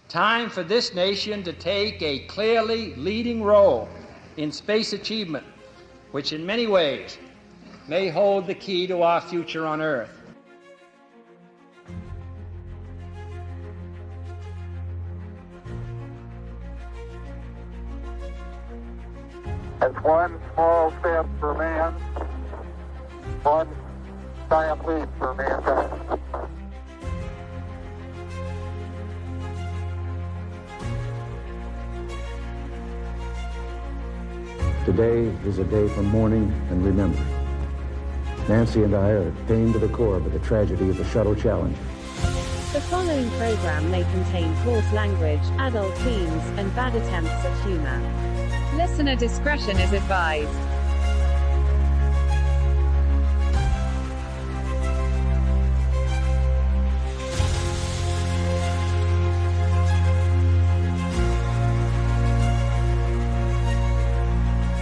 Time for this nation to take a clearly leading role in space achievement, which in many ways may hold the key to our future on Earth. It's one small step for man, one giant leap for mankind. Today is a day for mourning and remembering. Nancy and I are pained to the core by the tragedy of the Shuttle Challenger. The following program may contain coarse language, adult themes, and bad attempts at humor. Listener discretion is advised.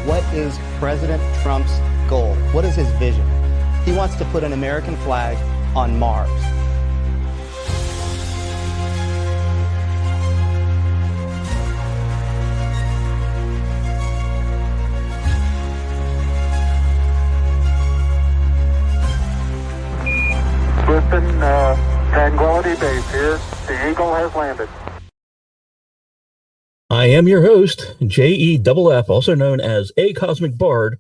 What is President Trump's goal? What is his vision? He wants to put an American flag on Mars. Houston, Tranquility Base here. The Eagle has landed. I am your host, JEFF, also known as A Cosmic Bard,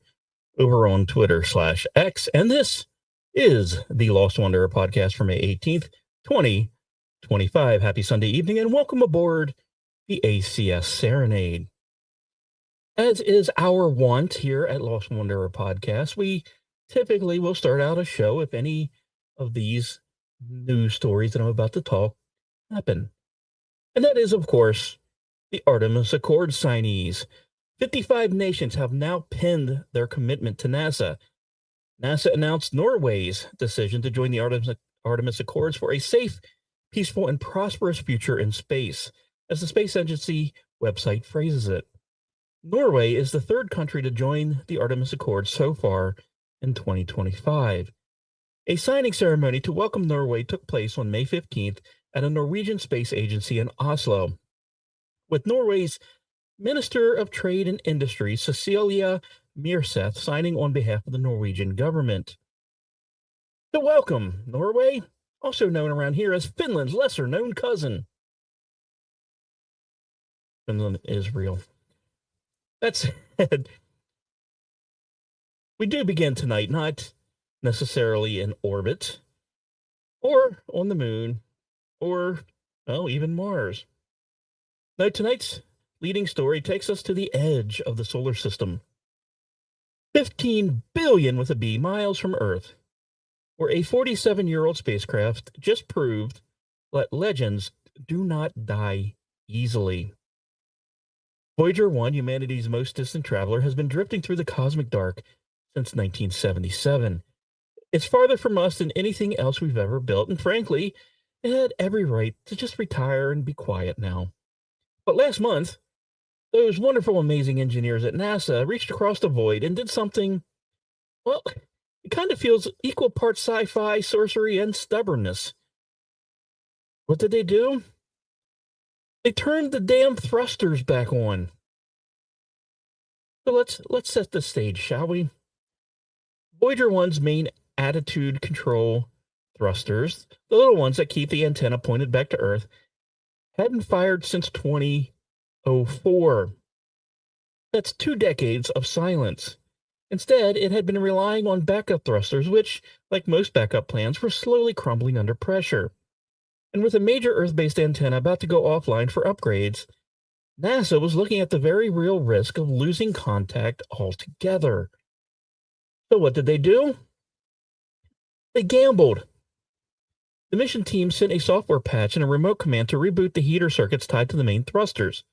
over on Twitter/X, and this is the Lost Wanderer podcast for May 18th, 2025. Happy Sunday evening, and welcome aboard the ACS Serenade. As is our wont here at Lost Wanderer podcast, we typically will start out a show if any of these news stories that I'm about to talk happen. And that is, of course, the Artemis Accord signees. 55 nations have now pinned their commitment to NASA. NASA announced Norway's decision to join the Artemis Accords for a safe, peaceful, and prosperous future in space, as the Space Agency website phrases it. Norway is the third country to join the Artemis Accords so far in 2025. A signing ceremony to welcome Norway took place on May 15th at a Norwegian space agency in Oslo, with Norway's Minister of Trade and Industry, Cecilia Myrseth, signing on behalf of the Norwegian government. So welcome, Norway, also known around here as Finland's lesser-known cousin. Finland is real. That said, we do begin tonight not necessarily in orbit, or on the moon, or, well, even Mars. Now, tonight's leading story takes us to the edge of the solar system, 15 billion with a B miles from Earth, where a 47-year-old spacecraft just proved that legends do not die easily. Voyager 1, humanity's most distant traveler, has been drifting through the cosmic dark since 1977. It's farther from us than anything else we've ever built, and frankly, it had every right to just retire and be quiet now. But last month, those wonderful, amazing engineers at NASA reached across the void and did something, well, it kind of feels equal parts sci-fi, sorcery, and stubbornness. What did they do? They turned the damn thrusters back on. So let's set the stage, shall we? Voyager 1's main attitude control thrusters, the little ones that keep the antenna pointed back to Earth, hadn't fired since 2004. That's 2 decades of silence. Instead, it had been relying on backup thrusters, which, like most backup plans, were slowly crumbling under pressure. And with a major Earth-based antenna about to go offline for upgrades, NASA was looking at the very real risk of losing contact altogether. So what did they do? They gambled. The mission team sent a software patch and a remote command to reboot the heater circuits tied to the main thrusters.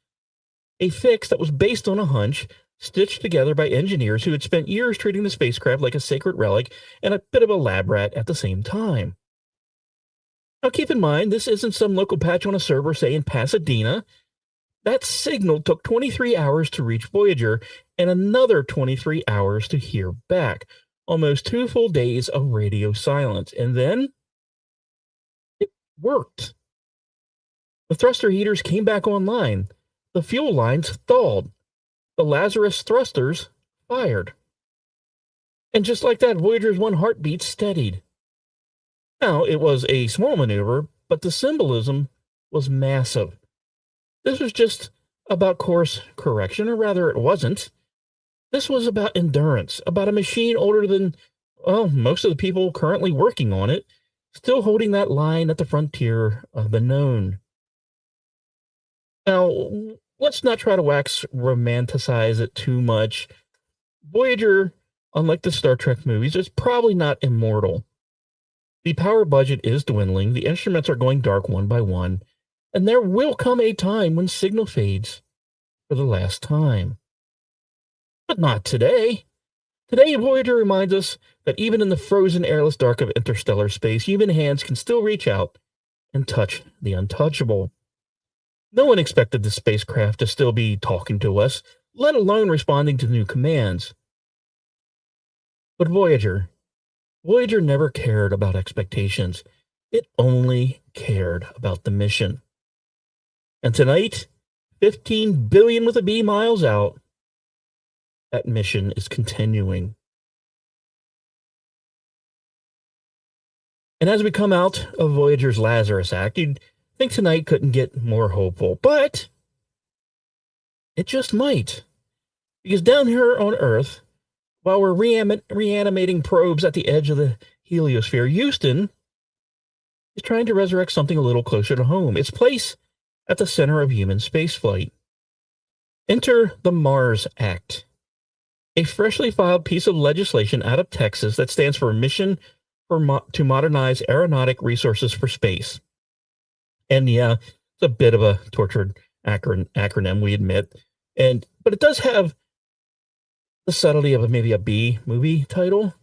A fix that was based on a hunch, stitched together by engineers who had spent years treating the spacecraft like a sacred relic and a bit of a lab rat at the same time. Now keep in mind, this isn't some local patch on a server, say in Pasadena. That signal took 23 hours to reach Voyager and another 23 hours to hear back. Almost 2 full days of radio silence. And then worked. The thruster heaters came back online. The fuel lines thawed. The Lazarus thrusters fired. And just like that, Voyager's one heartbeat steadied. Now, it was a small maneuver, but the symbolism was massive. This was just about course correction, or rather, it wasn't. This was about endurance, about a machine older than, well, most of the people currently working on it, still holding that line at the frontier of the known. Now, let's not try to romanticize it too much. Voyager, unlike the Star Trek movies, is probably not immortal. The power budget is dwindling, the instruments are going dark one by one, and there will come a time when signal fades for the last time. But not today. Today, Voyager reminds us that even in the frozen, airless dark of interstellar space, human hands can still reach out and touch the untouchable. No one expected the spacecraft to still be talking to us, let alone responding to new commands. But Voyager never cared about expectations. It only cared about the mission. And tonight, 15 billion with a B miles out, that mission is continuing. And as we come out of Voyager's Lazarus Act, you'd think tonight couldn't get more hopeful, but it just might. Because down here on Earth, while we're reanimating probes at the edge of the heliosphere, Houston is trying to resurrect something a little closer to home, its place at the center of human spaceflight. Enter the Mars Act, a freshly filed piece of legislation out of Texas that stands for Mission to Modernize Aeronautic Resources for Space. And yeah, it's a bit of a tortured acronym, we admit. But it does have the subtlety of maybe a B movie title.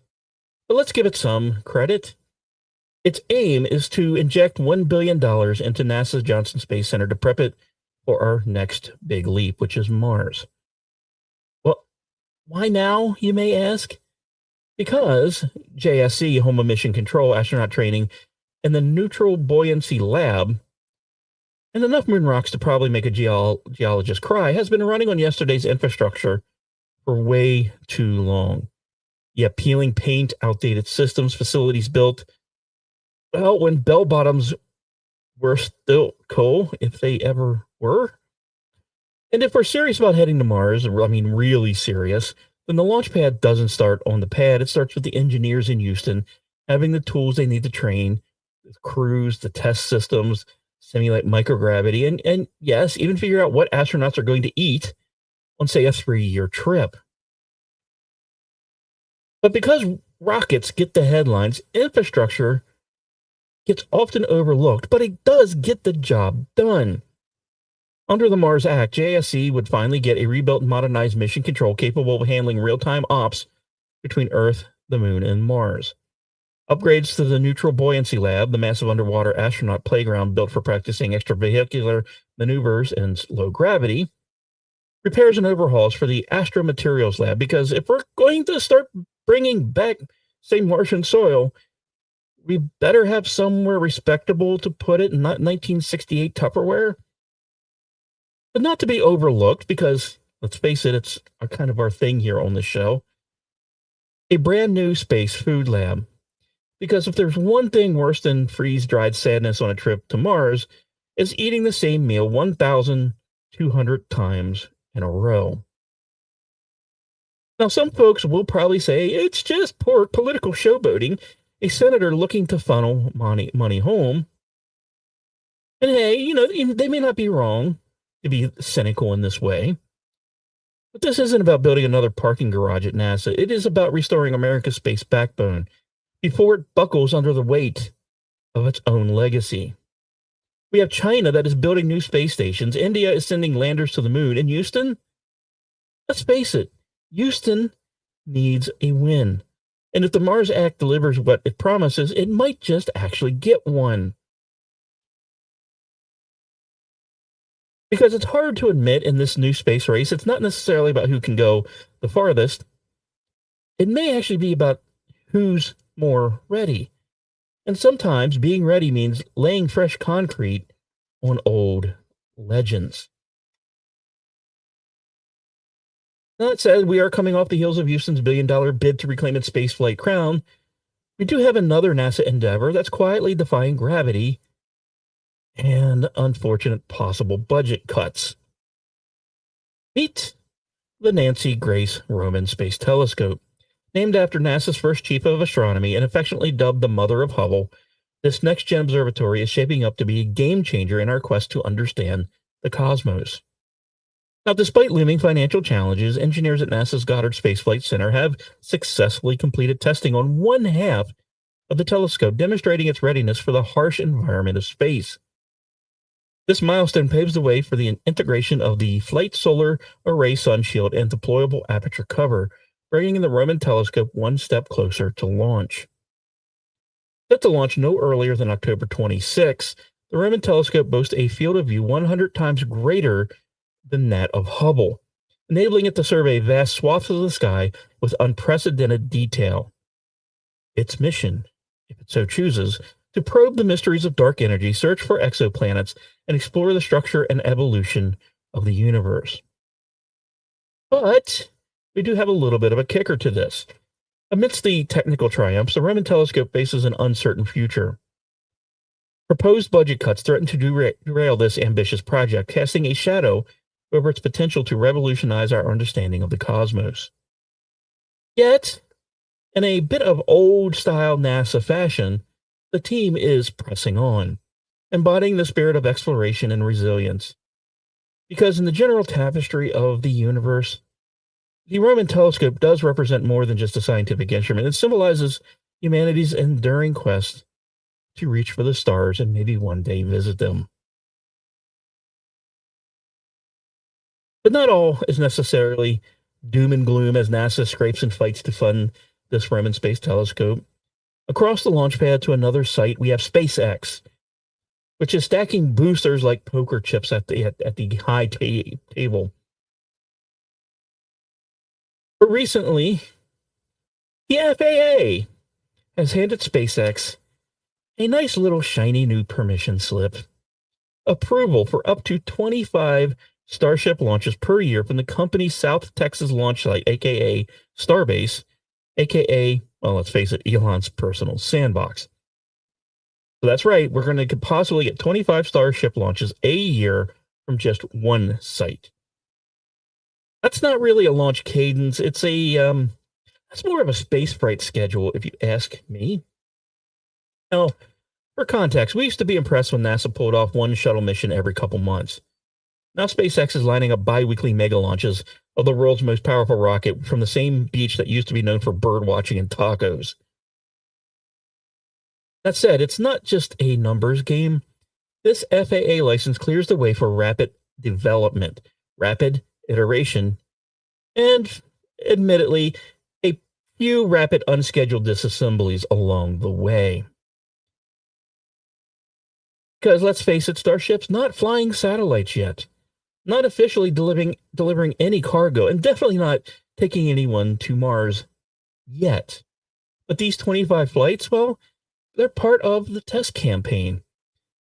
But let's give it some credit. Its aim is to inject $1 billion into NASA's Johnson Space Center to prep it for our next big leap, which is Mars. Well, why now, you may ask? Because JSC, Home of Mission Control, astronaut training, and the Neutral Buoyancy Lab, and enough moon rocks to probably make a geologist cry, has been running on yesterday's infrastructure for way too long. Yeah, peeling paint, outdated systems, facilities built, well, when bell bottoms were still cool, if they ever were. And if we're serious about heading to Mars, I mean really serious, then the launch pad doesn't start on the pad. It starts with the engineers in Houston having the tools they need to train, the crews, the test systems, simulate microgravity, and yes, even figure out what astronauts are going to eat on, say, a 3-year trip. But because rockets get the headlines, infrastructure gets often overlooked, but it does get the job done. Under the Mars Act, JSC would finally get a rebuilt and modernized mission control capable of handling real-time ops between Earth, the Moon, and Mars. Upgrades to the Neutral Buoyancy Lab, the massive underwater astronaut playground built for practicing extravehicular maneuvers and low gravity. Repairs and overhauls for the Astro Materials Lab, because if we're going to start bringing back, say, Martian soil, we better have somewhere respectable to put it, and not 1968 Tupperware. But not to be overlooked, because, let's face it, it's kind of our thing here on this show, a brand new space food lab. Because if there's one thing worse than freeze-dried sadness on a trip to Mars, is eating the same meal 1,200 times in a row. Now, some folks will probably say it's just poor political showboating, a senator looking to funnel money home. And hey, they may not be wrong to be cynical in this way. But this isn't about building another parking garage at NASA. It is about restoring America's space backbone before it buckles under the weight of its own legacy. We have China that is building new space stations. India is sending landers to the moon. And Houston? Let's face it, Houston needs a win. And if the Mars Act delivers what it promises, it might just actually get one. Because it's hard to admit in this new space race, it's not necessarily about who can go the farthest. It may actually be about who's more ready. And sometimes being ready means laying fresh concrete on old legends. That said, we are coming off the heels of Houston's billion-dollar bid to reclaim its spaceflight crown. We do have another NASA endeavor that's quietly defying gravity and unfortunate possible budget cuts. Meet the Nancy Grace Roman Space Telescope. Named after NASA's first chief of astronomy and affectionately dubbed the Mother of Hubble, this next-gen observatory is shaping up to be a game-changer in our quest to understand the cosmos. Now, despite looming financial challenges, engineers at NASA's Goddard Space Flight Center have successfully completed testing on one half of the telescope, demonstrating its readiness for the harsh environment of space. This milestone paves the way for the integration of the Flight Solar Array Sun Shield and deployable aperture cover, bringing the Roman telescope one step closer to launch. Set to launch no earlier than October 26, the Roman telescope boasts a field of view 100 times greater than that of Hubble, enabling it to survey vast swaths of the sky with unprecedented detail. Its mission, if it so chooses, to probe the mysteries of dark energy, search for exoplanets, and explore the structure and evolution of the universe. But we do have a little bit of a kicker to this. Amidst the technical triumphs, the Roman telescope faces an uncertain future. Proposed budget cuts threaten to derail this ambitious project, casting a shadow over its potential to revolutionize our understanding of the cosmos. Yet, in a bit of old-style NASA fashion, the team is pressing on, embodying the spirit of exploration and resilience. Because in the general tapestry of the universe, the Roman telescope does represent more than just a scientific instrument. It symbolizes humanity's enduring quest to reach for the stars and maybe one day visit them. But not all is necessarily doom and gloom as NASA scrapes and fights to fund this Roman space telescope. Across the launch pad to another site, we have SpaceX, which is stacking boosters like poker chips at the high table. But recently, the FAA has handed SpaceX a nice little shiny new permission slip. Approval for up to 25 Starship launches per year from the company's South Texas launch site, aka Starbase, aka, well, let's face it, Elon's personal sandbox. So that's right, we're going to possibly get 25 Starship launches a year from just one site. That's not really a launch cadence. It's that's more of a space flight schedule, if you ask me. Now, for context, we used to be impressed when NASA pulled off one shuttle mission every couple months. Now SpaceX is lining up bi-weekly mega launches of the world's most powerful rocket from the same beach that used to be known for bird watching and tacos. That said, it's not just a numbers game. This FAA license clears the way for rapid development, rapid iteration, and, admittedly, a few rapid unscheduled disassemblies along the way. Because, let's face it, Starship's not flying satellites yet, not officially delivering any cargo, and definitely not taking anyone to Mars yet. But these 25 flights, well, they're part of the test campaign.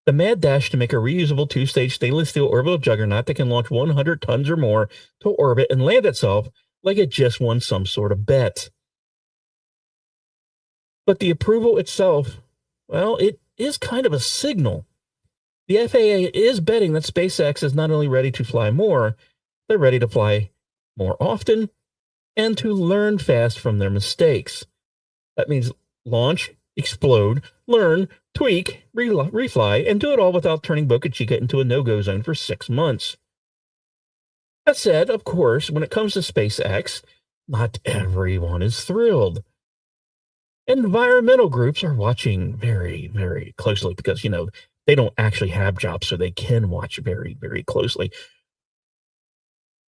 The mad dash to make a reusable two-stage stainless steel orbital juggernaut that can launch 100 tons or more to orbit and land itself like it just won some sort of bet. But the approval itself, well, it is kind of a signal. The FAA is betting that SpaceX is not only ready to fly more, they're ready to fly more often and to learn fast from their mistakes. That means launch, explode, learn, tweak, refly, and do it all without turning Boca Chica into a no-go zone for 6 months. That said, of course, when it comes to SpaceX, not everyone is thrilled. Environmental groups are watching very, very closely because, they don't actually have jobs, so they can watch very, very closely.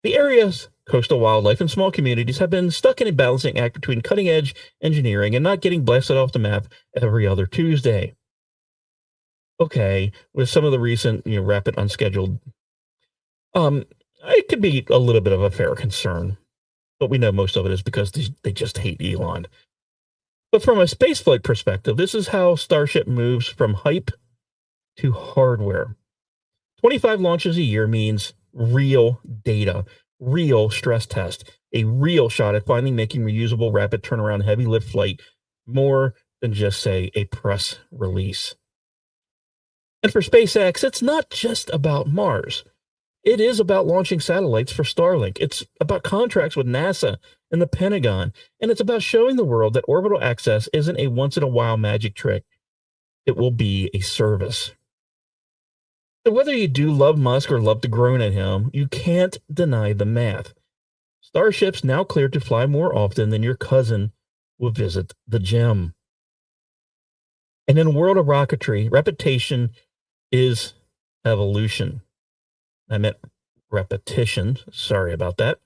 The area's coastal wildlife and small communities have been stuck in a balancing act between cutting-edge engineering and not getting blasted off the map every other Tuesday. Okay, with some of the recent, rapid unscheduled, it could be a little bit of a fair concern, but we know most of it is because they just hate Elon. But from a spaceflight perspective, this is how Starship moves from hype to hardware. 25 launches a year means real data, real stress test, a real shot at finally making reusable rapid turnaround heavy lift flight more than just, say, a press release. And for SpaceX, it's not just about Mars. It is about launching satellites for Starlink. It's about contracts with NASA and the Pentagon. And it's about showing the world that orbital access isn't a once-in-a-while magic trick. It will be a service. So whether you do love Musk or love to groan at him, you can't deny the math. Starship's now cleared to fly more often than your cousin will visit the gym. And in a world of rocketry, repetition is evolution. I meant repetition. Sorry about that.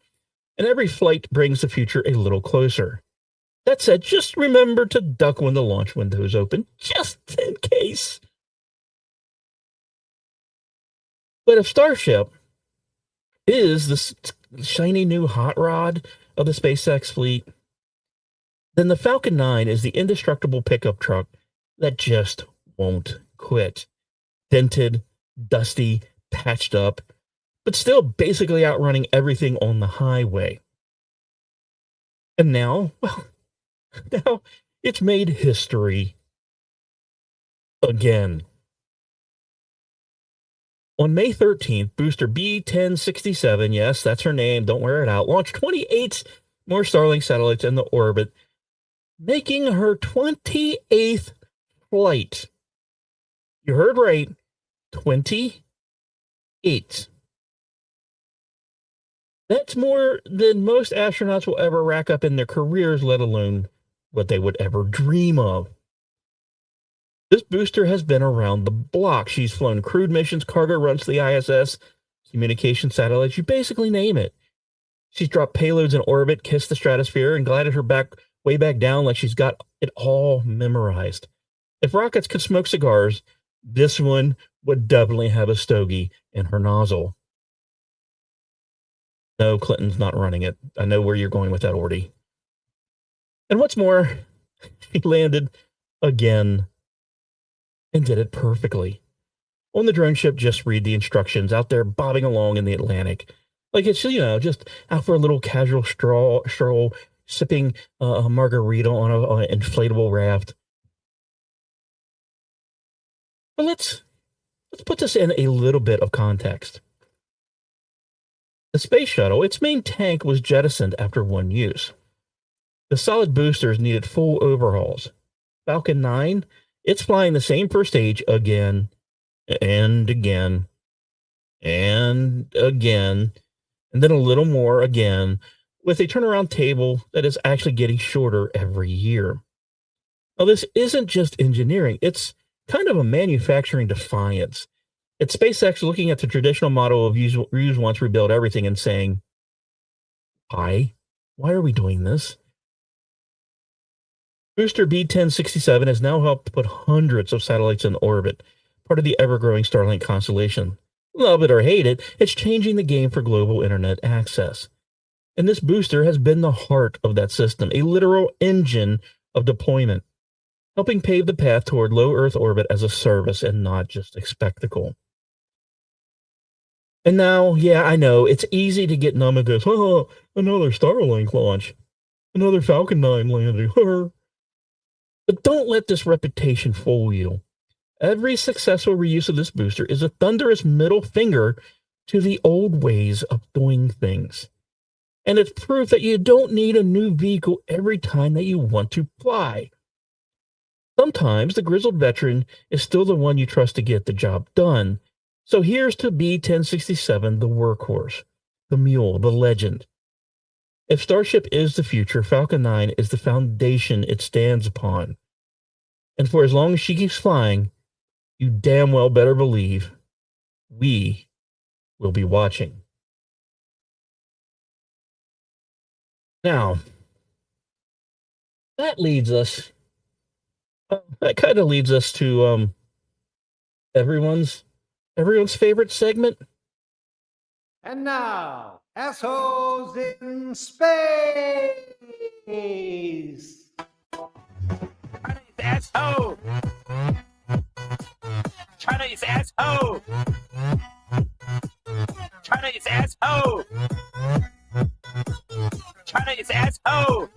And every flight brings the future a little closer. That said, just remember to duck when the launch window is open, just in case. But if Starship is this shiny new hot rod of the SpaceX fleet, then the Falcon 9 is the indestructible pickup truck that just won't quit. Dented, dusty, patched up, but still basically outrunning everything on the highway. And now it's made history again. On May 13th, booster B1067, yes, that's her name, don't wear it out, launched 28 more Starlink satellites into orbit, making her 28th flight. You heard right, 28. That's more than most astronauts will ever rack up in their careers, let alone what they would ever dream of. This booster has been around the block. She's flown crewed missions, cargo runs to the ISS, communication satellites, you basically name it. She's dropped payloads in orbit, kissed the stratosphere, and glided her way back down like she's got it all memorized. If rockets could smoke cigars, this one would definitely have a stogie in her nozzle. No, Clinton's not running it. I know where you're going with that, Orty. And what's more, he landed again and did it perfectly. On the drone ship, just read the instructions, out there bobbing along in the Atlantic. Like it's, just out for a little casual stroll, sipping a margarita on an inflatable raft. But let's put this in a little bit of context. The space shuttle, its main tank was jettisoned after one use. The solid boosters needed full overhauls. Falcon 9, it's flying the same first stage again and again and again, and then a little more again, with a turnaround table that is actually getting shorter every year. Now, this isn't just engineering, it's kind of a manufacturing defiance. It's SpaceX looking at the traditional model of use once, rebuild everything and saying, why? Why are we doing this? Booster B1067 has now helped put hundreds of satellites in orbit, part of the ever-growing Starlink constellation. Love it or hate it, it's changing the game for global internet access. And this booster has been the heart of that system, a literal engine of deployment, helping pave the path toward low Earth orbit as a service and not just a spectacle. And now, yeah, I know, it's easy to get numb and go, oh, another Starlink launch, another Falcon 9 landing. But don't let this reputation fool you. Every successful reuse of this booster is a thunderous middle finger to the old ways of doing things. And it's proof that you don't need a new vehicle every time that you want to fly. Sometimes the grizzled veteran is still the one you trust to get the job done. So here's to B1067, the workhorse, the mule, the legend. If Starship is the future, Falcon 9 is the foundation it stands upon. And for as long as she keeps flying, you damn well better believe we will be watching. Now, that kind of leads us to everyone's favorite segment. And now, Assholes in Space! asshole. China is asshole. China is asshole. China is asshole.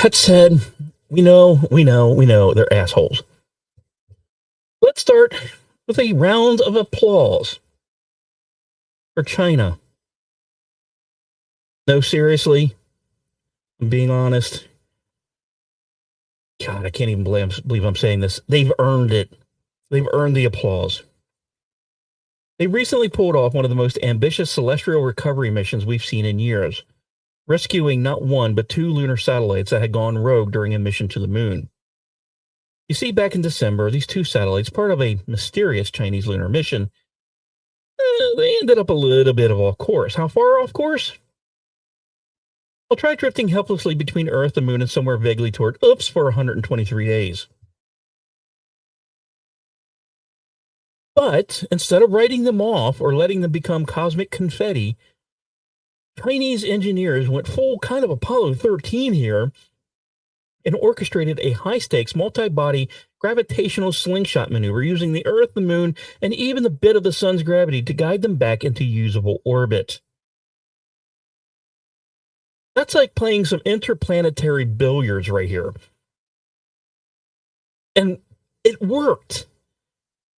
That said, we know they're assholes. Let's start with a round of applause for China. No, seriously, I'm being honest. God, I can't even believe I'm saying this. They've earned it. They've earned the applause. They recently pulled off one of the most ambitious celestial recovery missions we've seen in years, rescuing not one but 2 lunar satellites that had gone rogue during a mission to the moon. You see, back in December, these 2 satellites, part of a mysterious Chinese lunar mission, they ended up a little bit off course. How far off course? Well, try drifting helplessly between Earth, the moon, and somewhere vaguely toward oops for 123 days. But instead of writing them off or letting them become cosmic confetti, Chinese engineers went full kind of Apollo 13 here and orchestrated a high-stakes, multi-body gravitational slingshot maneuver using the Earth, the moon, and even the bit of the sun's gravity to guide them back into usable orbit. That's like playing some interplanetary billiards right here. And it worked.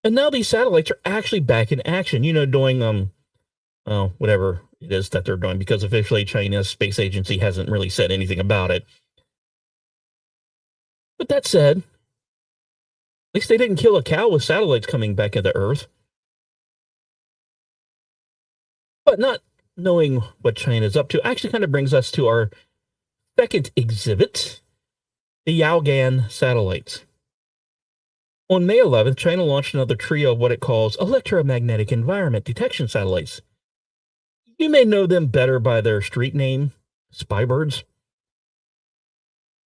And now these satellites are actually back in action, doing, whatever it is that they're doing, because officially China's space agency hasn't really said anything about it. But that said, at least they didn't kill a cow with satellites coming back into Earth. But not knowing what China's up to actually kind of brings us to our second exhibit, the Yaogan satellites. On May 11th, China launched another trio of what it calls electromagnetic environment detection satellites. You may know them better by their street name, Spybirds.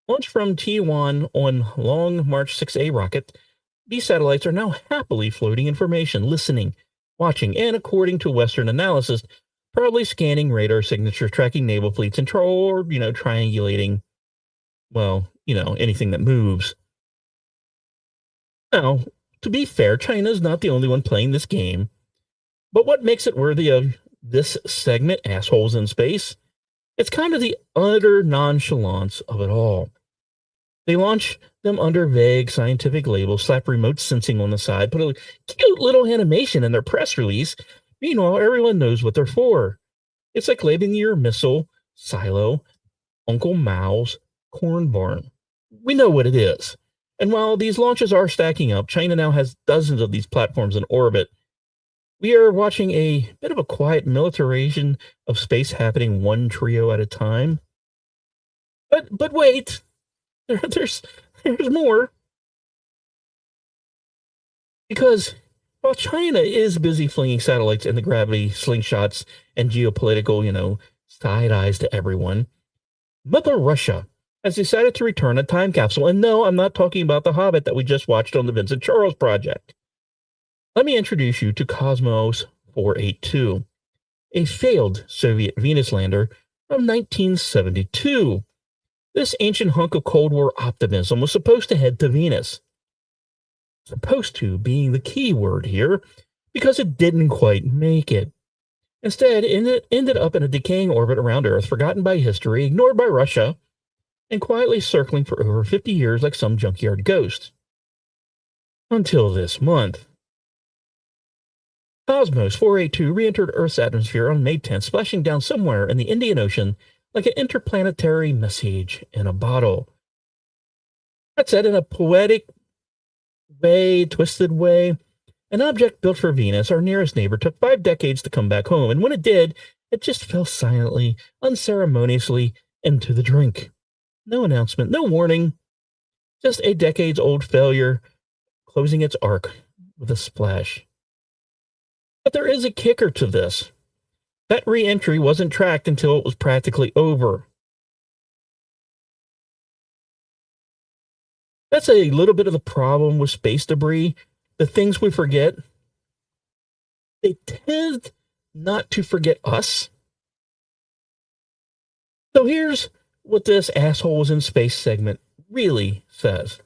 Launched from Taiwan on Long March 6A rocket, these satellites are now happily floating information, listening, watching, and according to Western analysis, probably scanning radar signatures, tracking naval fleets, and triangulating, anything that moves. Now, to be fair, China's not the only one playing this game, but what makes it worthy of this segment, Assholes in Space, it's kind of the utter nonchalance of it all. They launch them under vague scientific labels, slap remote sensing on the side, put a cute little animation in their press release. Meanwhile, everyone knows what they're for. It's like labeling your missile, silo, Uncle Mao's corn barn. We know what it is. And while these launches are stacking up, China now has dozens of these platforms in orbit. We are watching a bit of a quiet militarization of space happening one trio at a time. But wait, there's more. Because while China is busy flinging satellites and the gravity slingshots and geopolitical, side eyes to everyone, Mother Russia has decided to return a time capsule. And no, I'm not talking about The Hobbit that we just watched on the Vincent Charles Project. Let me introduce you to Cosmos 482, a failed Soviet Venus lander from 1972. This ancient hunk of Cold War optimism was supposed to head to Venus. Supposed to being the key word here, because it didn't quite make it. Instead, it ended up in a decaying orbit around Earth, forgotten by history, ignored by Russia, and quietly circling for over 50 years like some junkyard ghost. Until this month. Cosmos 482 re-entered Earth's atmosphere on May 10th, splashing down somewhere in the Indian Ocean like an interplanetary message in a bottle. That said, in a poetic way, twisted way, an object built for Venus, our nearest neighbor, took 5 decades to come back home, and when it did, it just fell silently, unceremoniously into the drink. No announcement, no warning, just a decades-old failure closing its arc with a splash. But there is a kicker to this. That re-entry wasn't tracked until it was practically over. That's a little bit of the problem with space debris. The things we forget, they tend not to forget us. So here's what this Assholes in Space segment really says.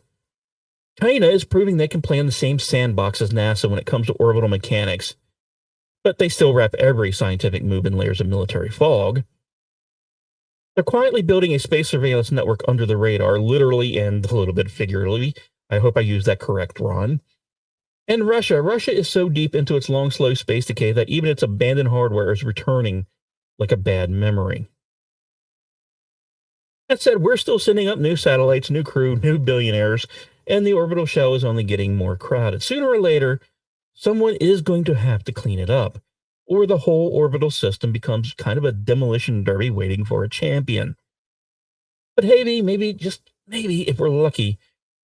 China is proving they can play in the same sandbox as NASA when it comes to orbital mechanics, but they still wrap every scientific move in layers of military fog. They're quietly building a space surveillance network under the radar, literally and a little bit figuratively. I hope I used that correct, Ron. And Russia is so deep into its long, slow space decay that even its abandoned hardware is returning like a bad memory. That said, we're still sending up new satellites, new crew, new billionaires, and the orbital shell is only getting more crowded. Sooner or later, someone is going to have to clean it up, or the whole orbital system becomes kind of a demolition derby waiting for a champion. But hey, maybe, if we're lucky,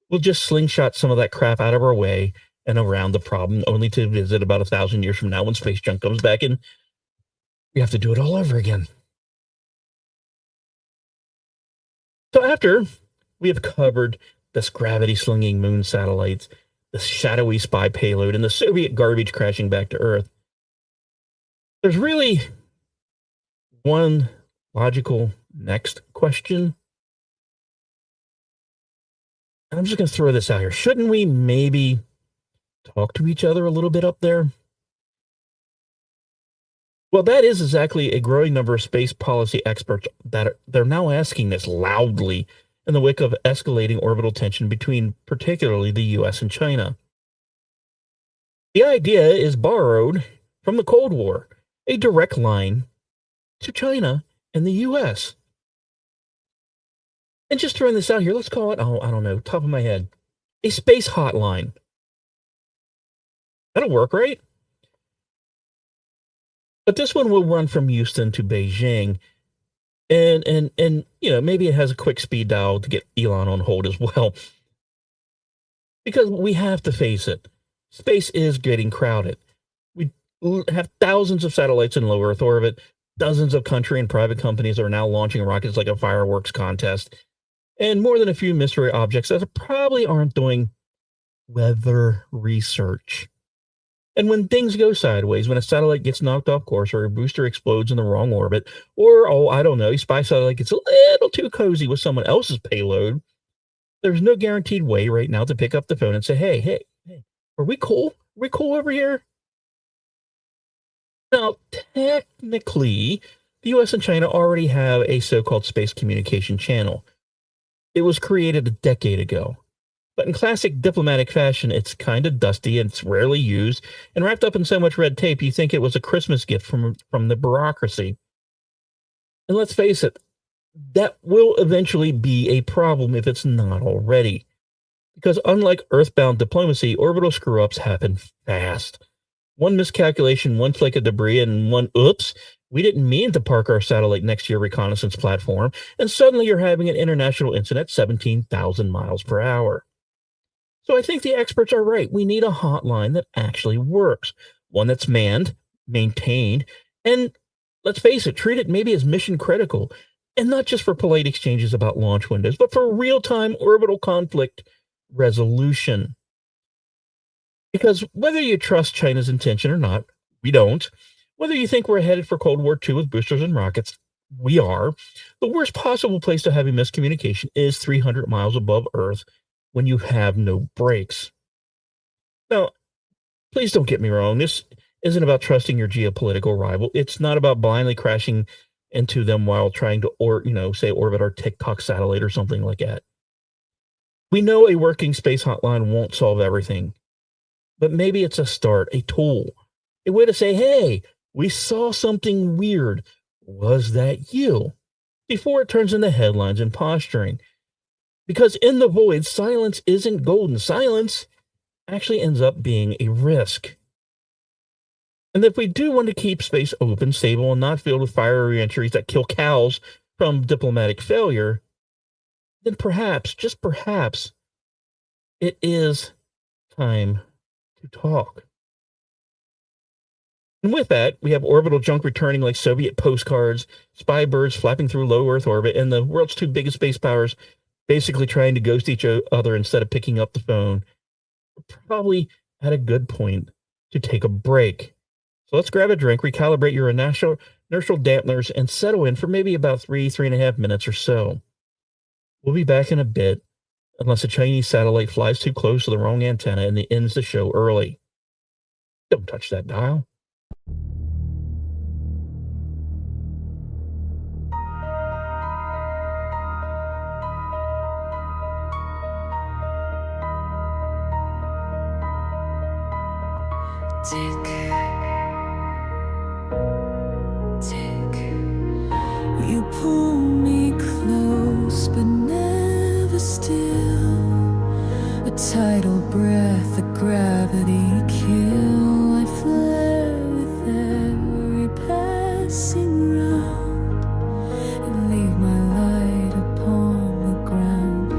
we'll just slingshot some of that crap out of our way and around the problem, only to visit about 1,000 years from now when space junk comes back and we have to do it all over again. So after we have covered this gravity-slinging moon satellites, the shadowy spy payload, and the Soviet garbage crashing back to Earth, there's really one logical next question. And I'm just going to throw this out here. Shouldn't we maybe talk to each other a little bit up there? Well, that is exactly a growing number of space policy experts they're now asking this loudly in the wake of escalating orbital tension between particularly the US and China. The idea is borrowed from the Cold War, a direct line to China and the US. And just throwing this out here, let's call it, I don't know, top of my head, a space hotline. That'll work, right? But this one will run from Houston to Beijing. And maybe it has a quick speed dial to get Elon on hold as well. Because we have to face it. Space is getting crowded. We have thousands of satellites in low Earth orbit. Dozens of country and private companies are now launching rockets like a fireworks contest. And more than a few mystery objects that probably aren't doing weather research. And when things go sideways, when a satellite gets knocked off course or a booster explodes in the wrong orbit, or, a spy satellite gets a little too cozy with someone else's payload, there's no guaranteed way right now to pick up the phone and say, hey, are we cool? Are we cool over here? Now, technically, the US and China already have a so-called space communication channel. It was created a decade ago. But in classic diplomatic fashion, it's kind of dusty and it's rarely used and wrapped up in so much red tape you think it was a Christmas gift from the bureaucracy. And let's face it, that will eventually be a problem if it's not already. Because unlike earthbound diplomacy, orbital screw-ups happen fast. One miscalculation, one flake of debris, and one oops, we didn't mean to park our satellite next to your reconnaissance platform, and suddenly you're having an international incident at 17,000 miles per hour. So I think the experts are right. We need a hotline that actually works. One that's manned, maintained, and let's face it, treat it maybe as mission critical. And not just for polite exchanges about launch windows, but for real-time orbital conflict resolution. Because whether you trust China's intention or not, we don't. Whether you think we're headed for Cold War II with boosters and rockets, we are. The worst possible place to have a miscommunication is 300 miles above Earth, when you have no brakes. Now, please don't get me wrong. This isn't about trusting your geopolitical rival. It's not about blindly crashing into them while trying to, orbit our TikTok satellite or something like that. We know a working space hotline won't solve everything, but maybe it's a start, a tool, a way to say, hey, we saw something weird. Was that you? Before it turns into headlines and posturing. Because in the void, silence isn't golden. Silence actually ends up being a risk. And if we do want to keep space open, stable, and not filled with fiery entries that kill cows from diplomatic failure, then perhaps, just perhaps, it is time to talk. And with that, we have orbital junk returning like Soviet postcards, spy birds flapping through low Earth orbit, and the world's two biggest space powers basically trying to ghost each other instead of picking up the phone. We're probably at a good point to take a break. So let's grab a drink, recalibrate your inertial dampeners, and settle in for maybe about 3.5 minutes or so. We'll be back in a bit, unless a Chinese satellite flies too close to the wrong antenna and it ends the show early. Don't touch that dial. Tick, tick. You pull me close, but never still. A tidal breath, a gravity kill. I flare with every passing round and leave my light upon the ground.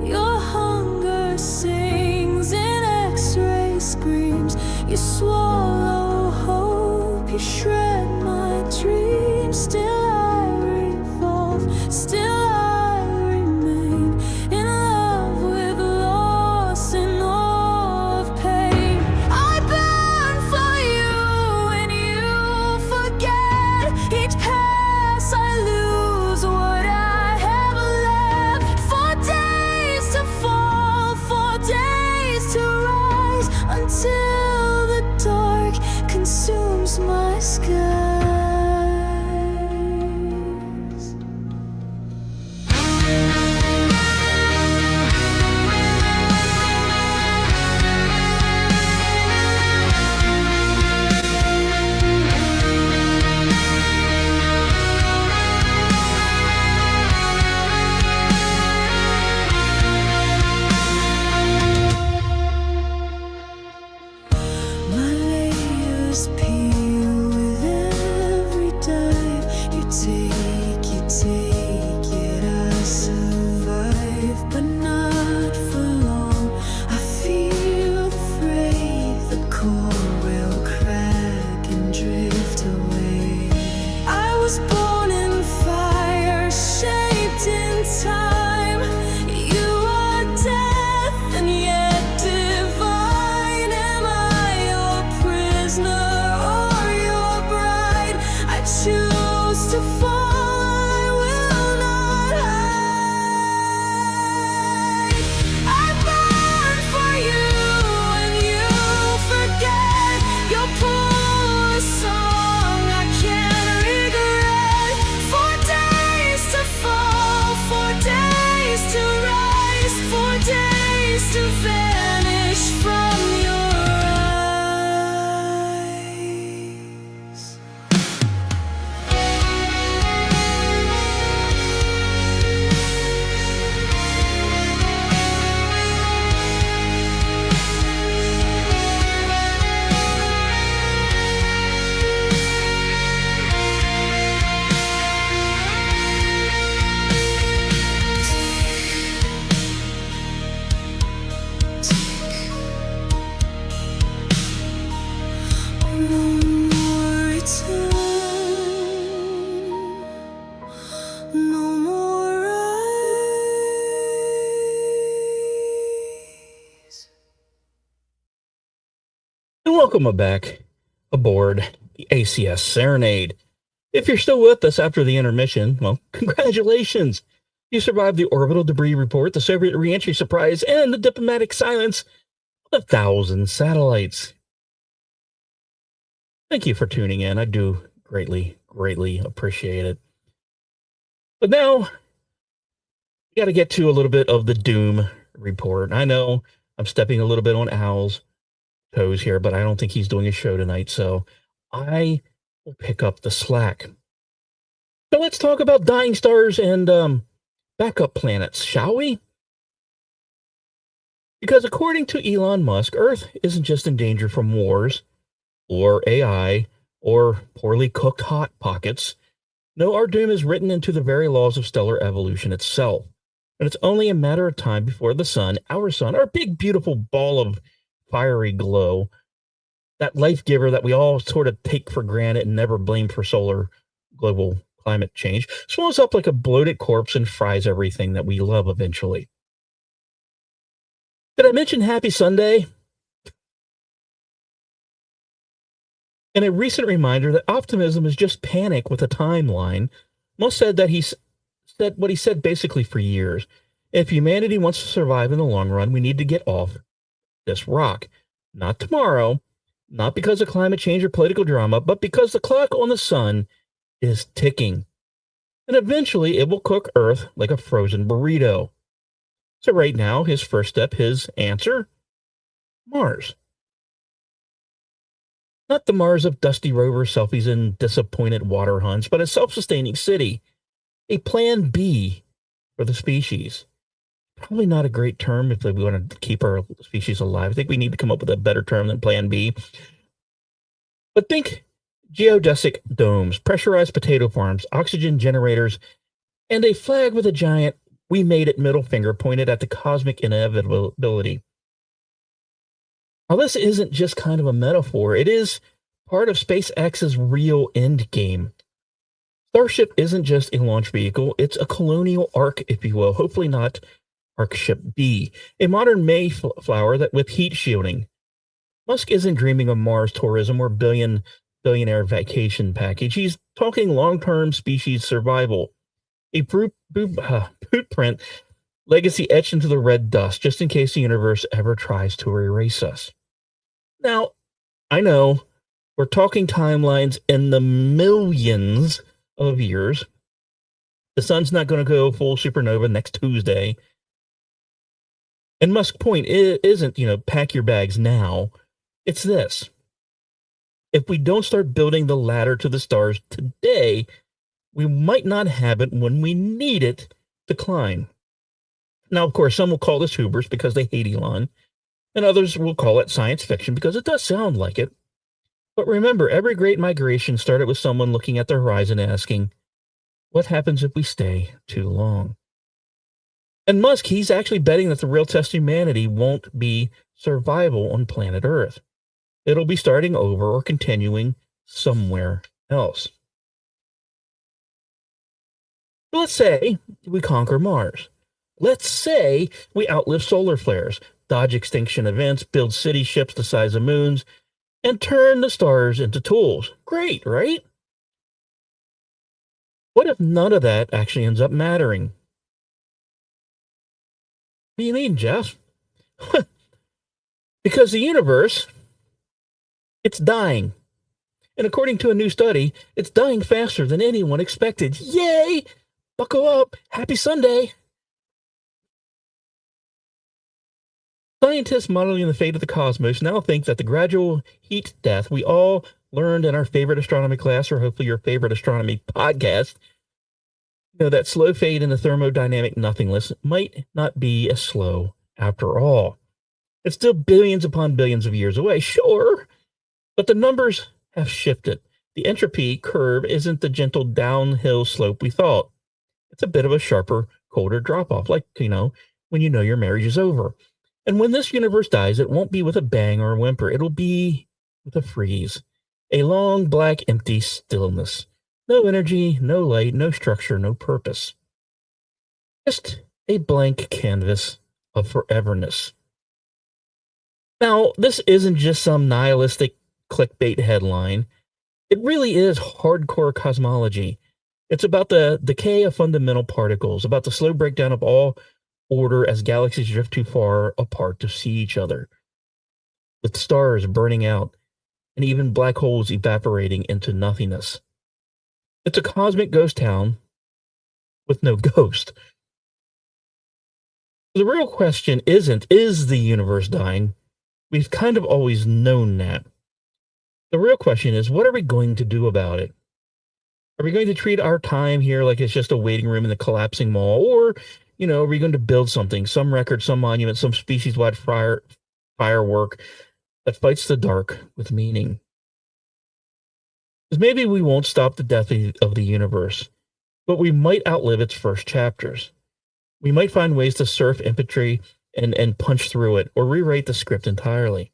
Your hunger sings in X-ray screams. You swallow hope, you shred my dreams. Still I revolve, still I remain in love with loss and all of pain. I burn for you and you forget. Each pass I lose what I have left. For days to fall, for days to rise, until the dark consumes my skies. My layers peel with every dive. You take, yet I survive, but not for long. I feel the freight, the core will crack and drift away. I was born in fire, shaped in time. You are death and yet divine. Am I your prisoner or your bride? I choose to fall, I will not hide. I burn for you and you forget. Your poor song I can't regret. For days to fall, for days to rise, for days to vanish from your eyes. No more return, no more rise. And welcome back aboard the ACS Serenade. If you're still with us after the intermission, well, congratulations. You survived the orbital debris report, the Soviet reentry surprise, and the diplomatic silence of 1,000 satellites. Thank you for tuning in. I do greatly, greatly appreciate it. But now, we got to get to a little bit of the doom report. I know I'm stepping a little bit on Al's toes here, but I don't think he's doing a show tonight, so I will pick up the slack. So let's talk about dying stars and backup planets, shall we? Because according to Elon Musk, Earth isn't just in danger from wars, or AI, or poorly cooked hot pockets. No, our doom is written into the very laws of stellar evolution itself. And it's only a matter of time before the sun, our big, beautiful ball of fiery glow, that life giver that we all sort of take for granted and never blame for solar global climate change, swells up like a bloated corpse and fries everything that we love eventually. Did I mention Happy Sunday? And a recent reminder that optimism is just panic with a timeline. Musk said that he said what he said basically for years. If humanity wants to survive in the long run, we need to get off this rock. Not tomorrow, not because of climate change or political drama, but because the clock on the sun is ticking. And eventually it will cook Earth like a frozen burrito. So right now, his first step, his answer, Mars. Not the Mars of dusty rover selfies and disappointed water hunts, but a self-sustaining city. A plan B for the species. Probably not a great term if we want to keep our species alive. I think we need to come up with a better term than plan B. But think geodesic domes, pressurized potato farms, oxygen generators, and a flag with a giant "we made it" middle finger pointed at the cosmic inevitability. Now, this isn't just kind of a metaphor. It is part of SpaceX's real end game. Starship isn't just a launch vehicle. It's a colonial ark, if you will. Hopefully not Arkship B, a modern Mayflower that with heat shielding. Musk isn't dreaming of Mars tourism or billionaire vacation package. He's talking long-term species survival. A blueprint legacy etched into the red dust, just in case the universe ever tries to erase us. Now, I know we're talking timelines in the millions of years. The sun's not going to go full supernova next Tuesday. And Musk's point isn't, pack your bags now. It's this. If we don't start building the ladder to the stars today, we might not have it when we need it to climb. Now, of course, some will call this hubris because they hate Elon, and others will call it science fiction because it does sound like it. But remember, every great migration started with someone looking at the horizon asking, what happens if we stay too long? And Musk, he's actually betting that the real test of humanity won't be survival on planet Earth. It'll be starting over or continuing somewhere else. Let's say we conquer Mars. Let's say we outlive solar flares, dodge extinction events, build city ships the size of moons, and turn the stars into tools. Great, right? What if none of that actually ends up mattering? What do you mean, Jeff? Because the universe, it's dying. And according to a new study, it's dying faster than anyone expected. Yay! Buckle up. Happy Sunday. Scientists modeling the fate of the cosmos now think that the gradual heat death we all learned in our favorite astronomy class, or hopefully your favorite astronomy podcast, that slow fade in the thermodynamic nothingness might not be as slow after all. It's still billions upon billions of years away, sure, but the numbers have shifted. The entropy curve isn't the gentle downhill slope we thought. It's a bit of a sharper, colder drop-off, like, when you know your marriage is over. And when this universe dies, it won't be with a bang or a whimper. It'll be with a freeze. A long, black, empty stillness. No energy, no light, no structure, no purpose. Just a blank canvas of foreverness. Now, this isn't just some nihilistic clickbait headline. It really is hardcore cosmology. It's about the decay of fundamental particles, about the slow breakdown of all order as galaxies drift too far apart to see each other, with stars burning out and even black holes evaporating into nothingness. It's a cosmic ghost town with no ghost. The real question isn't, is the universe dying? We've kind of always known that. The real question is, what are we going to do about it? Are we going to treat our time here like it's just a waiting room in the collapsing mall? Or, are we going to build something, some record, some monument, some species-wide firework that fights the dark with meaning? Because maybe we won't stop the death of the universe, but we might outlive its first chapters. We might find ways to surf infantry and punch through it, or rewrite the script entirely.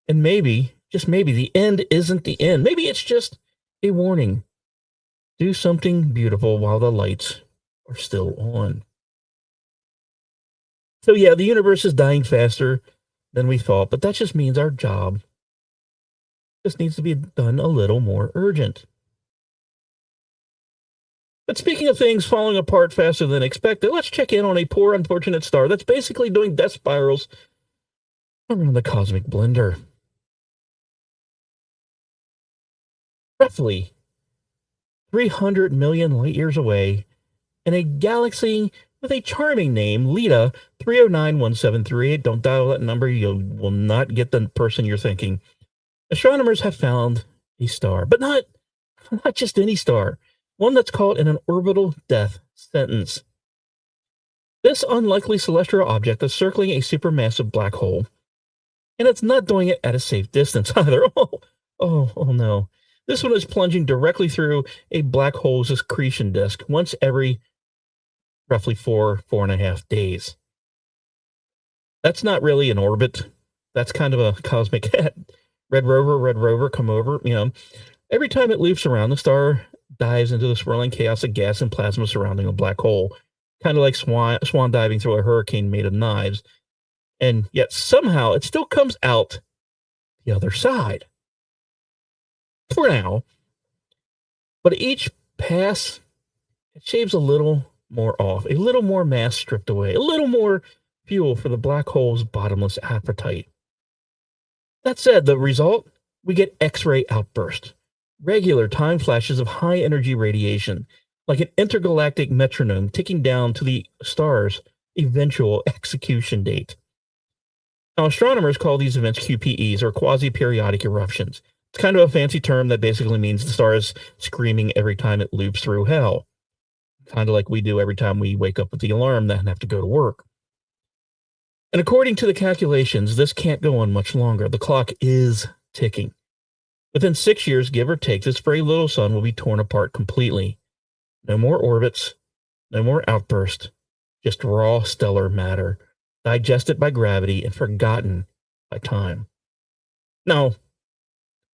And maybe, just maybe, the end isn't the end. Maybe it's just a warning. Do something beautiful while the lights are still on. So yeah, the universe is dying faster than we thought, but that just means our job just needs to be done a little more urgent. But speaking of things falling apart faster than expected, let's check in on a poor, unfortunate star that's basically doing death spirals around the cosmic blender. Roughly 300 million light years away, in a galaxy with a charming name, Leda 3091738. Don't dial that number, you will not get the person you're thinking. Astronomers have found a star, but not just any star, one that's caught in an orbital death sentence. This unlikely celestial object is circling a supermassive black hole, and it's not doing it at a safe distance either. Oh no. This one is plunging directly through a black hole's accretion disk once every roughly 4.5 days. That's not really an orbit. That's kind of a cosmic red rover, come over. Every time it loops around, the star dives into the swirling chaos of gas and plasma surrounding a black hole, kind of like swan diving through a hurricane made of knives. And yet somehow it still comes out the other side. For now. But each pass, it shaves a little more off, a little more mass stripped away, a little more fuel for the black hole's bottomless appetite. That said, the result, we get X-ray outbursts, regular time flashes of high-energy radiation, like an intergalactic metronome ticking down to the star's eventual execution date. Now, astronomers call these events QPEs, or quasi-periodic eruptions. It's kind of a fancy term that basically means the star is screaming every time it loops through hell. Kind of like we do every time we wake up with the alarm and have to go to work. And according to the calculations, this can't go on much longer. The clock is ticking. Within 6 years, give or take, this very little sun will be torn apart completely. No more orbits, no more outbursts, just raw stellar matter, digested by gravity and forgotten by time. Now,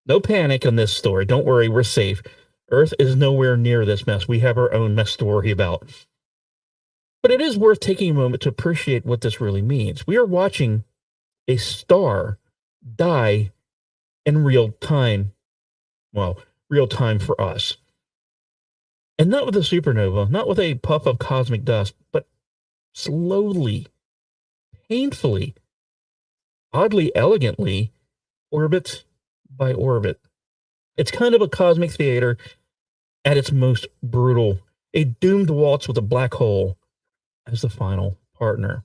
no panic on this story. Don't worry, we're safe. Earth is nowhere near this mess. We have our own mess to worry about. But it is worth taking a moment to appreciate what this really means. We are watching a star die in real time. Well, real time for us. And not with a supernova, not with a puff of cosmic dust, but slowly, painfully, oddly elegantly, orbit by orbit. It's kind of a cosmic theater at its most brutal, a doomed waltz with a black hole as the final partner.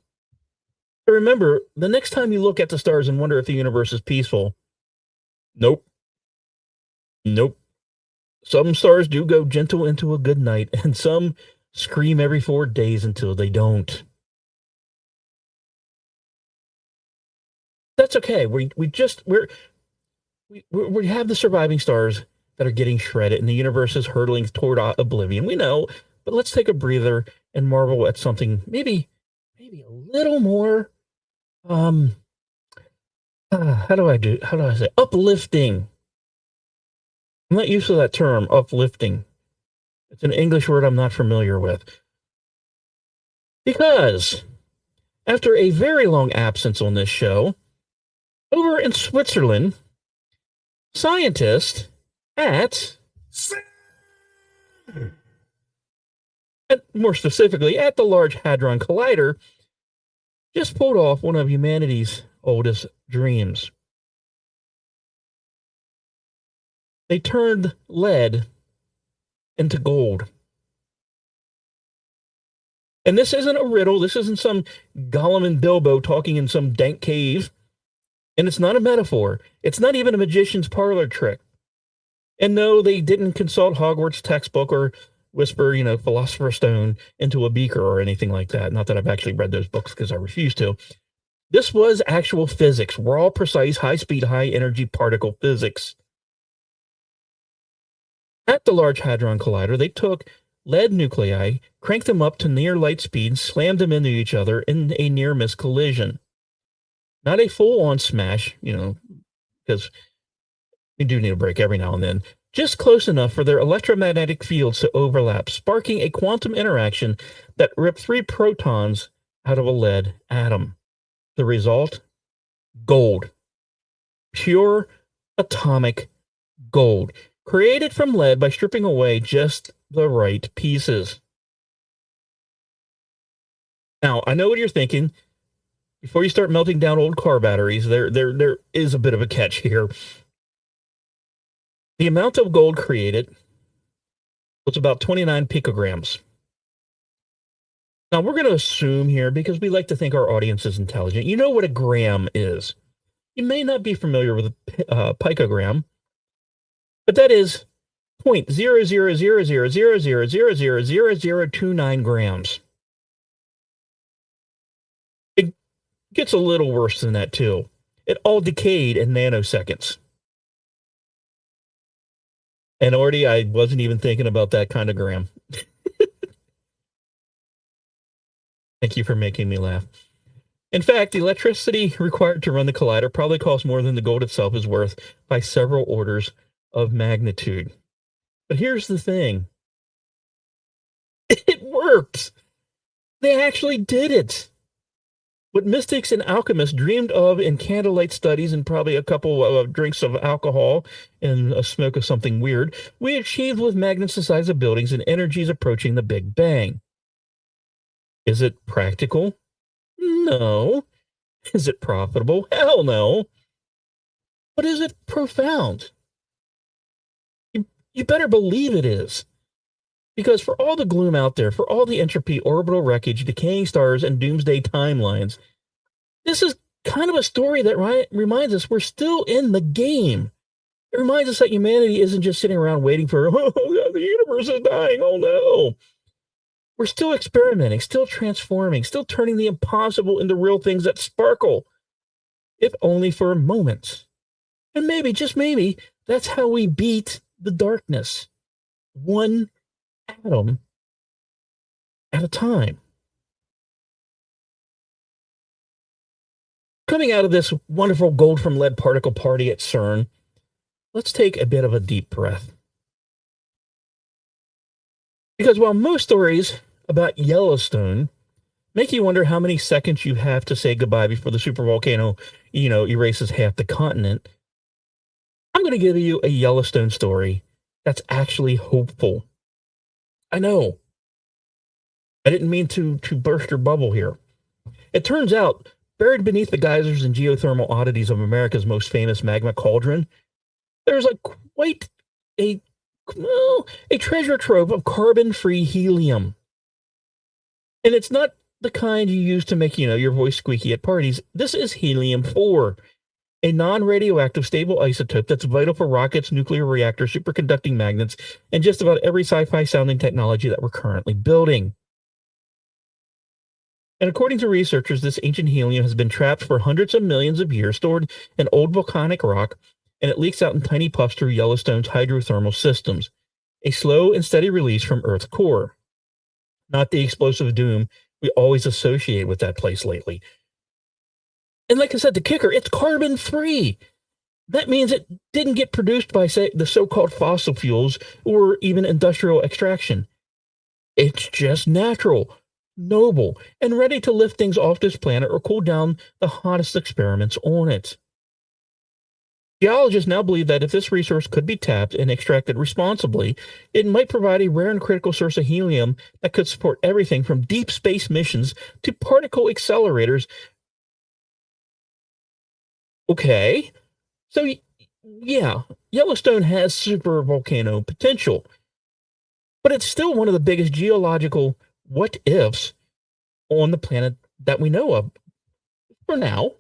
But remember, the next time you look at the stars and wonder if the universe is peaceful, nope. Some stars do go gentle into a good night, and some scream every 4 days until they don't. That's okay. We have the surviving stars that are getting shredded, and the universe is hurtling toward oblivion. We know, but let's take a breather and marvel at something maybe a little more. How do I say uplifting? I'm not used to that term, uplifting. It's an English word I'm not familiar with. Because after a very long absence on this show, over in Switzerland, scientists more specifically at the Large Hadron Collider, just pulled off one of humanity's oldest dreams. They turned lead into gold. And this isn't a riddle. This isn't some Gollum and Bilbo talking in some dank cave. And it's not a metaphor. It's not even a magician's parlor trick. And no, they didn't consult Hogwarts textbook or whisper, Philosopher's Stone into a beaker or anything like that. Not that I've actually read those books because I refuse to. This was actual physics, raw, precise, high-speed, high-energy particle physics. At the Large Hadron Collider, they took lead nuclei, cranked them up to near light speed, slammed them into each other in a near-miss collision. Not a full-on smash, because we do need a break every now and then. Just close enough for their electromagnetic fields to overlap, sparking a quantum interaction that ripped 3 protons out of a lead atom. The result? Gold. Pure atomic gold. Created from lead by stripping away just the right pieces. Now, I know what you're thinking. Before you start melting down old car batteries, there is a bit of a catch here. The amount of gold created was about 29 picograms. Now, we're going to assume here, because we like to think our audience is intelligent, you know what a gram is. You may not be familiar with a picogram, but that is 0.0000000000029 grams. It gets a little worse than that, too. It all decayed in nanoseconds. And already I wasn't even thinking about that kind of gram. Thank you for making me laugh. In fact, the electricity required to run the collider probably costs more than the gold itself is worth by several orders of magnitude. But here's the thing. It worked. They actually did it. What mystics and alchemists dreamed of in candlelight studies and probably a couple of drinks of alcohol and a smoke of something weird, we achieved with magnets the size of buildings and energies approaching the Big Bang. Is it practical? No. Is it profitable? Hell no. But is it profound? You better believe it is. Because for all the gloom out there, for all the entropy, orbital wreckage, decaying stars, and doomsday timelines, this is kind of a story that reminds us we're still in the game. It reminds us that humanity isn't just sitting around waiting for, oh, the universe is dying, oh no. We're still experimenting, still transforming, still turning the impossible into real things that sparkle, if only for moments. And maybe, just maybe, that's how we beat the darkness. One atom at a time. Coming out of this wonderful gold from lead particle party at CERN, let's take a bit of a deep breath. Because while most stories about Yellowstone make you wonder how many seconds you have to say goodbye before the supervolcano, erases half the continent, I'm going to give you a Yellowstone story that's actually hopeful. I know. I didn't mean to burst your bubble here. It turns out, buried beneath the geysers and geothermal oddities of America's most famous magma cauldron, there's quite a treasure trove of carbon-free helium. And it's not the kind you use to make, your voice squeaky at parties. This is helium-4, a non-radioactive stable isotope that's vital for rockets, nuclear reactors, superconducting magnets, and just about every sci-fi sounding technology that we're currently building. And according to researchers, this ancient helium has been trapped for hundreds of millions of years, stored in old volcanic rock, and it leaks out in tiny puffs through Yellowstone's hydrothermal systems, a slow and steady release from Earth's core. Not the explosive doom we always associate with that place lately. And like I said, the kicker, it's carbon-free. That means it didn't get produced by, say, the so-called fossil fuels or even industrial extraction. It's just natural, noble, and ready to lift things off this planet or cool down the hottest experiments on it. Geologists now believe that if this resource could be tapped and extracted responsibly, it might provide a rare and critical source of helium that could support everything from deep space missions to particle accelerators. Okay, so yeah, Yellowstone has supervolcano potential, but it's still one of the biggest geological what-ifs on the planet that we know of, for now.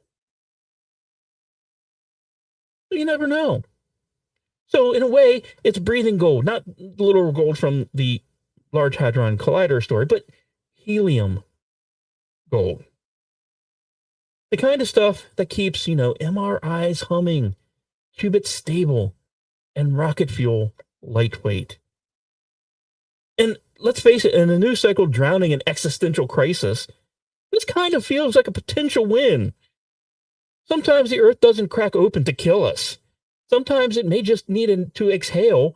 You never know. So in a way, it's breathing gold, not the little gold from the Large Hadron Collider story, but helium gold. The kind of stuff that keeps, MRIs humming, qubits stable, and rocket fuel lightweight. And let's face it, in a news cycle drowning in existential crisis, this kind of feels like a potential win. Sometimes the Earth doesn't crack open to kill us. Sometimes it may just need to exhale,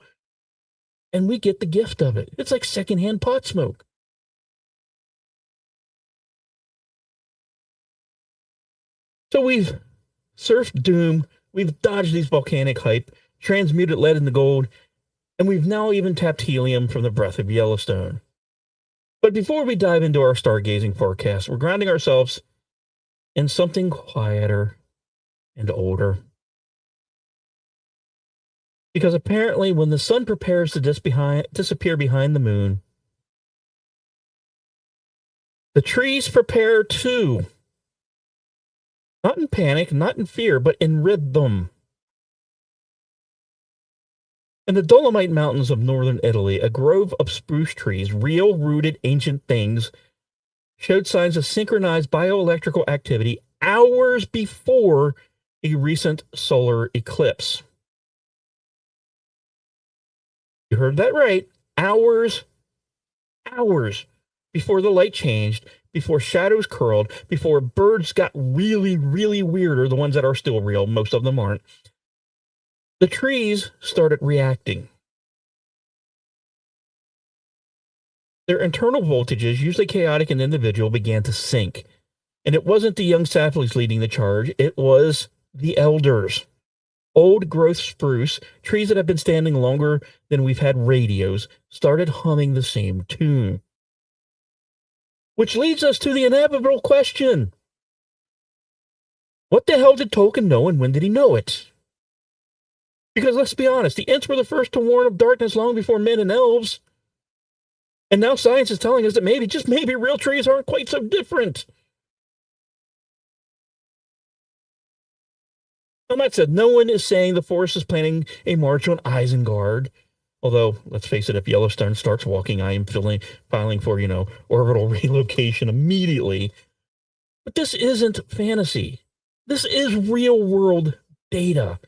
and we get the gift of it. It's like secondhand pot smoke. So we've surfed doom, we've dodged these volcanic hype, transmuted lead into gold, And we've now even tapped helium from the breath of Yellowstone. But before we dive into our stargazing forecast, we're grounding ourselves in something quieter and older. Because apparently when the sun prepares to disappear behind the moon, the trees prepare too. Not in panic, not in fear, but in rhythm. In the Dolomite Mountains of northern Italy, a grove of spruce trees, real rooted ancient things, showed signs of synchronized bioelectrical activity hours before a recent solar eclipse. You heard that right. Hours before the light changed, before shadows curled, before birds got really, really weirder, the ones that are still real, most of them aren't, the trees started reacting. Their internal voltages, usually chaotic and individual, began to sink. And it wasn't the young saplings leading the charge, it was the elders. Old growth spruce, trees that have been standing longer than we've had radios, started humming the same tune. Which leads us to the inevitable question. What the hell did Tolkien know, and when did he know it? Because let's be honest, the Ents were the first to warn of darkness long before men and elves. And now science is telling us that maybe, just maybe, real trees aren't quite so different. And that said, no one is saying the forest is planning a march on Isengard. Although, let's face it, if Yellowstone starts walking, I am filing for, orbital relocation immediately. But this isn't fantasy. This is real-world data.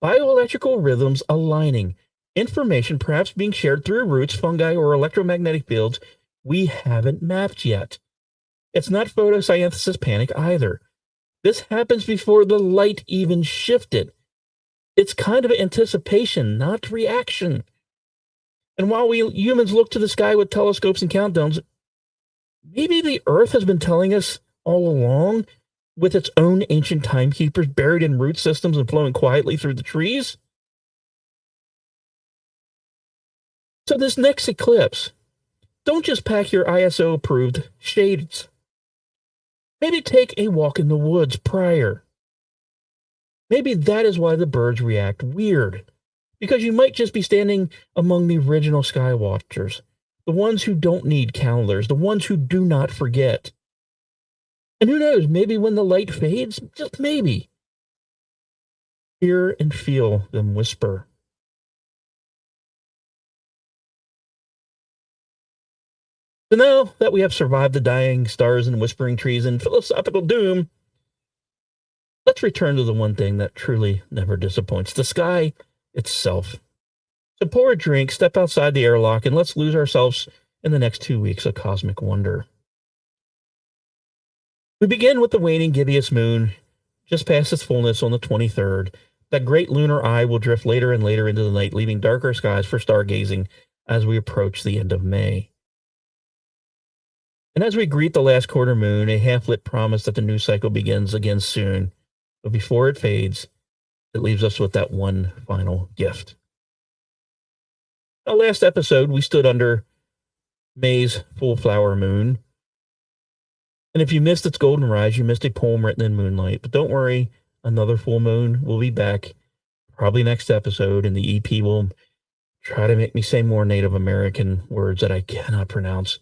Bioelectrical rhythms aligning. Information perhaps being shared through roots, fungi, or electromagnetic fields we haven't mapped yet. It's not photosynthesis panic either. This happens before the light even shifted. It's kind of anticipation, not reaction. And while we humans look to the sky with telescopes and countdowns, maybe the Earth has been telling us all along, with its own ancient timekeepers buried in root systems and flowing quietly through the trees. So this next eclipse, don't just pack your ISO-approved shades. Maybe take a walk in the woods prior. Maybe that is why the birds react weird. Because you might just be standing among the original sky watchers, the ones who don't need calendars, the ones who do not forget. And who knows, maybe when the light fades, just maybe, hear and feel them whisper. So now that we have survived the dying stars and whispering trees and philosophical doom, let's return to the one thing that truly never disappoints, the sky itself. So pour a drink, step outside the airlock, and let's lose ourselves in the next 2 weeks of cosmic wonder. We begin with the waning gibbous moon, just past its fullness on the 23rd. That great lunar eye will drift later and later into the night, leaving darker skies for stargazing as we approach the end of May. And as we greet the last quarter moon, a half-lit promise that the new cycle begins again soon. But before it fades, it leaves us with that one final gift. Now, last episode, we stood under May's full flower moon. And if you missed its golden rise, you missed a poem written in moonlight. But don't worry, another full moon will be back, probably next episode, and the EP will try to make me say more Native American words that I cannot pronounce.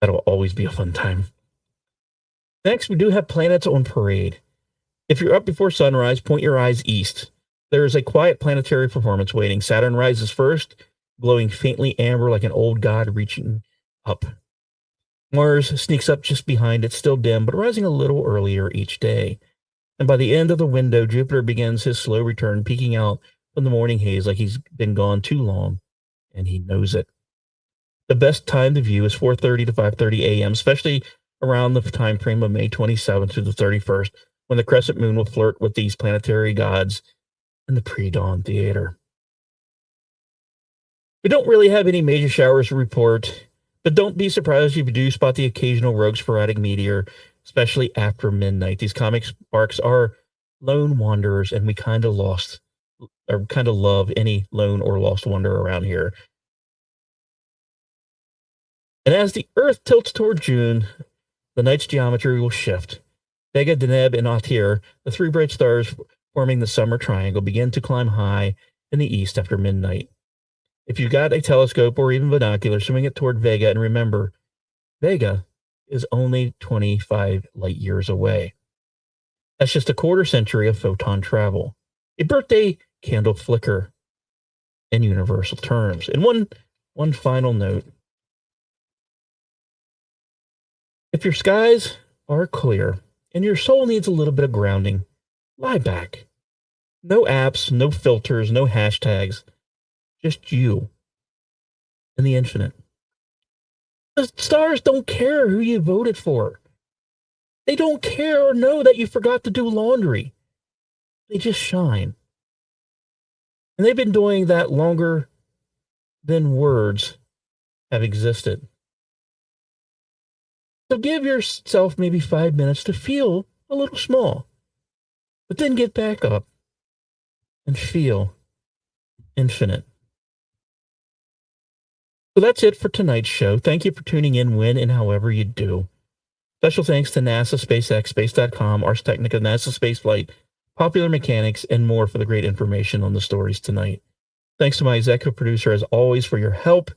That'll always be a fun time. Next, we do have planets on parade. If you're up before sunrise, point your eyes east. There is a quiet planetary performance waiting. Saturn rises first, glowing faintly amber like an old god reaching up. Mars sneaks up just behind it, still dim, but rising a little earlier each day. And by the end of the window, Jupiter begins his slow return, peeking out from the morning haze like he's been gone too long, and he knows it. The best time to view is 4:30 to 5:30 a.m., especially around the time frame of May 27th to the 31st, when the crescent moon will flirt with these planetary gods in the pre-dawn theater. We don't really have any major showers to report, but don't be surprised if you do spot the occasional rogue sporadic meteor, especially after midnight. These comic sparks are lone wanderers, and we kind of lost or kind of love any lone or lost wonder around here. And as the Earth tilts toward June, the night's geometry will shift. Vega, Deneb, and Atir, the three bright stars forming the summer triangle, begin to climb high in the east after midnight. If you've got a telescope or even binocular, swing it toward Vega, and remember, Vega is only 25 light years away. That's just a quarter century of photon travel. A birthday candle flicker in universal terms. And one final note. If your skies are clear and your soul needs a little bit of grounding, lie back. No apps, no filters, no hashtags. Just you and the infinite. The stars don't care who you voted for. They don't care or know that you forgot to do laundry. They just shine. And they've been doing that longer than words have existed. So give yourself maybe 5 minutes to feel a little small, but then get back up and feel infinite. So that's it for tonight's show. Thank you for tuning in when and however you do. Special thanks to NASA, SpaceX, Space.com, Ars Technica, NASA Spaceflight, Popular Mechanics, and more for the great information on the stories tonight. Thanks to my executive producer, as always, for your help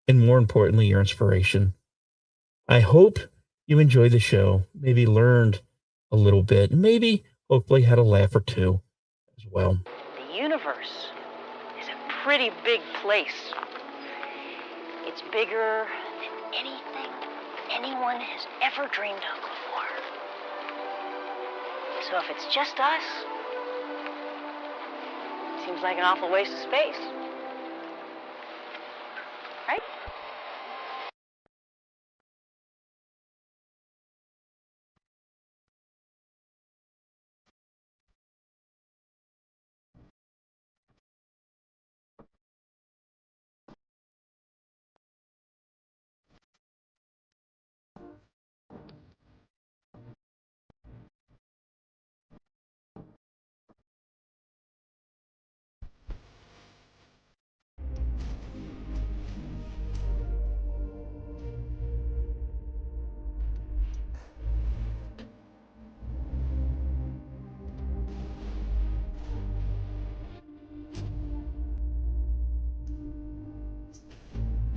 and, more importantly, your inspiration. I hope you enjoyed the show, maybe learned a little bit, and maybe, hopefully, had a laugh or two as well. The universe is a pretty big place. It's bigger than anything anyone has ever dreamed of before. So if it's just us, it seems like an awful waste of space.